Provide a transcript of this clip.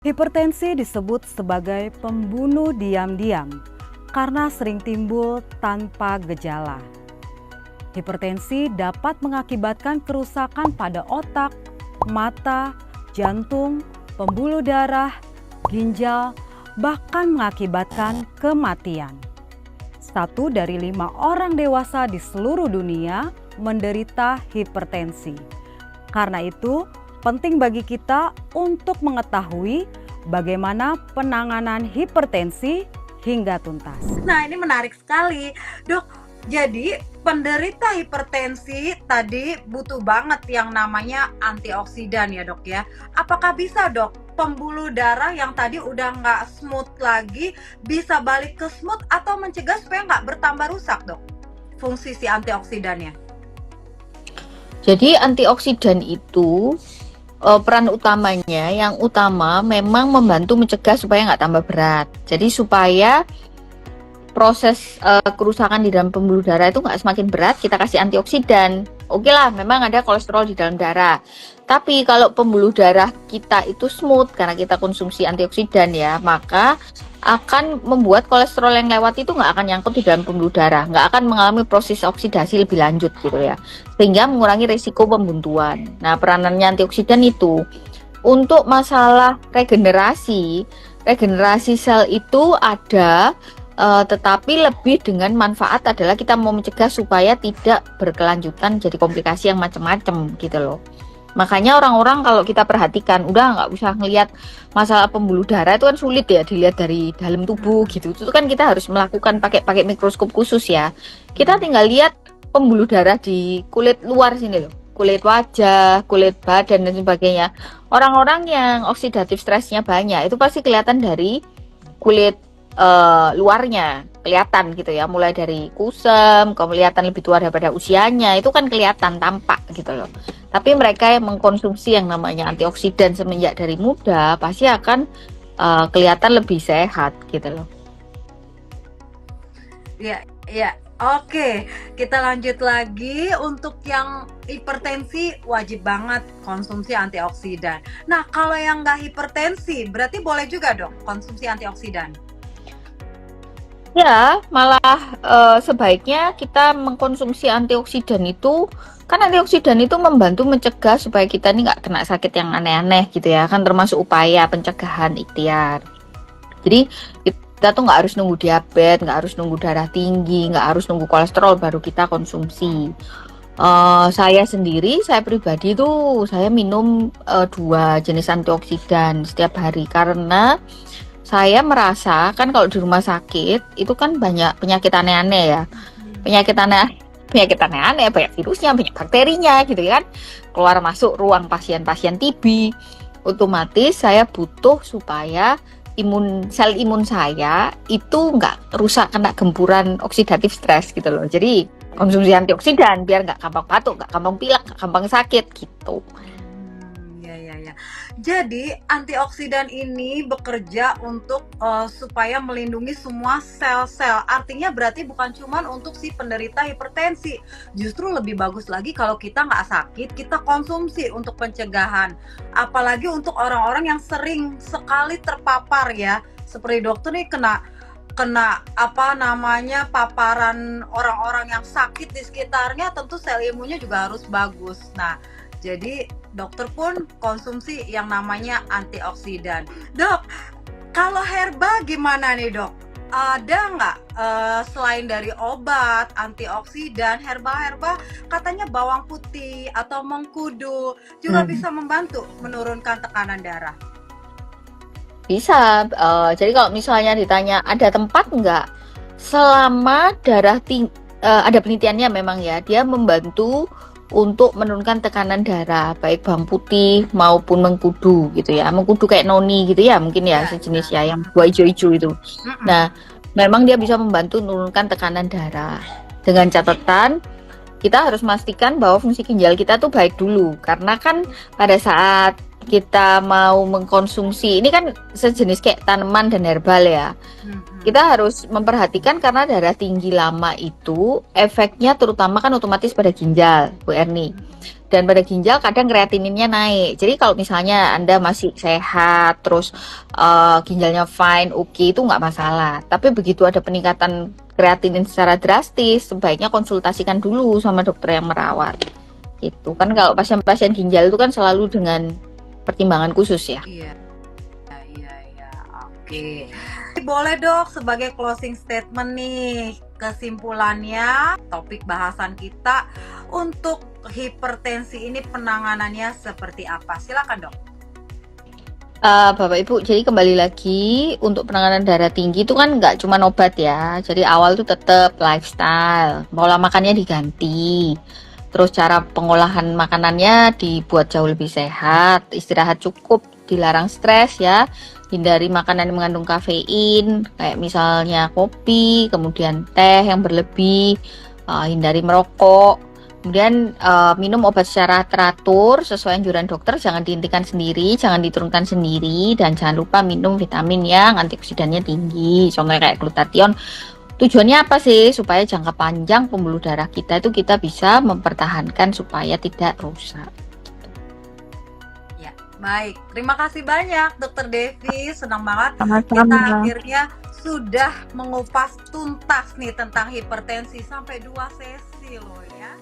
Hipertensi disebut sebagai pembunuh diam-diam karena sering timbul tanpa gejala. Hipertensi dapat mengakibatkan kerusakan pada otak, mata, jantung, pembuluh darah, ginjal, bahkan mengakibatkan kematian. 1 dari 5 orang dewasa di seluruh dunia menderita hipertensi. Karena itu, penting bagi kita untuk mengetahui bagaimana penanganan hipertensi hingga tuntas. Nah, ini menarik sekali, Dok. Jadi, penderita hipertensi tadi butuh banget yang namanya antioksidan ya, Dok ya. Apakah bisa, Dok, pembuluh darah yang tadi udah nggak smooth lagi bisa balik ke smooth atau mencegah supaya nggak bertambah rusak, Dok? Fungsi si antioksidannya. Jadi antioksidan itu peran utamanya, yang utama memang membantu mencegah supaya nggak tambah berat. Jadi supaya proses kerusakan di dalam pembuluh darah itu nggak semakin berat, kita kasih antioksidan. Oke lah, memang ada kolesterol di dalam darah. Tapi kalau pembuluh darah kita itu smooth karena kita konsumsi antioksidan ya, maka akan membuat kolesterol yang lewat itu nggak akan nyangkut di dalam pembuluh darah, nggak akan mengalami proses oksidasi lebih lanjut gitu ya, sehingga mengurangi risiko pembuntuan. Nah, peranannya antioksidan itu untuk masalah regenerasi sel itu ada, tetapi lebih dengan manfaat adalah kita mau mencegah supaya tidak berkelanjutan jadi komplikasi yang macam-macam gitu loh. Makanya orang-orang kalau kita perhatikan udah nggak usah ngelihat masalah pembuluh darah, itu kan sulit ya dilihat dari dalam tubuh gitu. Itu kan kita harus melakukan pakai mikroskop khusus ya. Kita tinggal lihat pembuluh darah di kulit luar sini loh, kulit wajah, kulit badan dan sebagainya. Orang-orang yang oksidatif stresnya banyak itu pasti kelihatan dari kulit luarnya, kelihatan gitu ya, mulai dari kusam, kelihatan lebih tua daripada usianya, itu kan kelihatan tampak gitu loh. Tapi mereka yang mengkonsumsi yang namanya antioksidan semenjak dari muda pasti akan kelihatan lebih sehat gitu loh. Ya, ya. Oke, kita lanjut lagi. Untuk yang hipertensi wajib banget konsumsi antioksidan. Nah, kalau yang nggak hipertensi berarti boleh juga dong konsumsi antioksidan? Ya, malah sebaiknya kita mengkonsumsi antioksidan itu, kan antioksidan itu membantu mencegah supaya kita ini nggak kena sakit yang aneh-aneh gitu ya, kan termasuk upaya pencegahan ikhtiar. Jadi kita tuh nggak harus nunggu diabetes, nggak harus nunggu darah tinggi, nggak harus nunggu kolesterol baru kita konsumsi. Saya pribadi tuh saya minum 2 jenis antioksidan setiap hari karena saya merasa kan kalau di rumah sakit itu kan banyak penyakit aneh-aneh ya. Penyakit aneh-aneh, banyak virusnya, banyak bakterinya gitu kan. Keluar masuk ruang pasien-pasien TB. Otomatis saya butuh supaya sel imun saya itu nggak rusak kena gempuran oksidatif stres gitu loh. Jadi konsumsi antioksidan biar nggak gampang batuk, nggak gampang pilek, nggak gampang sakit gitu. Ya. Jadi antioksidan ini bekerja untuk supaya melindungi semua sel-sel. Artinya berarti bukan cuma untuk si penderita hipertensi. Justru lebih bagus lagi kalau kita nggak sakit, kita konsumsi untuk pencegahan. Apalagi untuk orang-orang yang sering sekali terpapar ya. Seperti dokter nih kena paparan orang-orang yang sakit di sekitarnya, tentu sel imunnya juga harus bagus. Nah, jadi dokter pun konsumsi yang namanya antioksidan. Dok, kalau herba gimana nih dok? Ada nggak selain dari obat, antioksidan, herba katanya bawang putih atau mengkudu juga bisa membantu menurunkan tekanan darah? Bisa, jadi kalau misalnya ditanya ada tempat nggak, selama darah ada penelitiannya memang ya, dia membantu untuk menurunkan tekanan darah, baik bawang putih maupun mengkudu gitu ya. Mengkudu kayak noni gitu ya, mungkin ya sejenis ya, yang buah hijau-hijau itu. Nah, memang dia bisa membantu menurunkan tekanan darah. Dengan catatan, kita harus memastikan bahwa fungsi ginjal kita tuh baik dulu, karena kan pada saat kita mau mengkonsumsi ini kan sejenis kayak tanaman dan herbal ya. Kita harus memperhatikan karena darah tinggi lama itu efeknya terutama kan otomatis pada ginjal, Bu Erni. dan pada ginjal kadang kreatininnya naik. Jadi kalau misalnya Anda masih sehat, terus ginjalnya fine, oke, itu nggak masalah. Tapi begitu ada peningkatan kreatinin secara drastis, sebaiknya konsultasikan dulu sama dokter yang merawat. Gitu kan, kalau pasien-pasien ginjal itu kan selalu dengan pertimbangan khusus ya. Iya, iya, oke. Boleh dok, sebagai closing statement nih, kesimpulannya topik bahasan kita untuk hipertensi ini penanganannya seperti apa? Silakan dok. Bapak Ibu, jadi kembali lagi untuk penanganan darah tinggi itu kan nggak cuma obat ya. Jadi awal tuh tetap lifestyle, pola makannya diganti. Terus cara pengolahan makanannya dibuat jauh lebih sehat, istirahat cukup, dilarang stres ya. Hindari makanan yang mengandung kafein, kayak misalnya kopi, kemudian teh yang berlebih, hindari merokok. Kemudian minum obat secara teratur sesuai anjuran dokter, jangan dihentikan sendiri, jangan diturunkan sendiri, dan jangan lupa minum vitamin yang antioksidannya tinggi, contohnya kayak glutathione. Tujuannya apa sih? Supaya jangka panjang pembuluh darah kita itu kita bisa mempertahankan supaya tidak rusak. Ya, baik. Terima kasih banyak Dokter Devi, senang banget Sama-sama. kita akhirnya sudah mengupas tuntas nih tentang hipertensi sampai 2 sesi loh ya.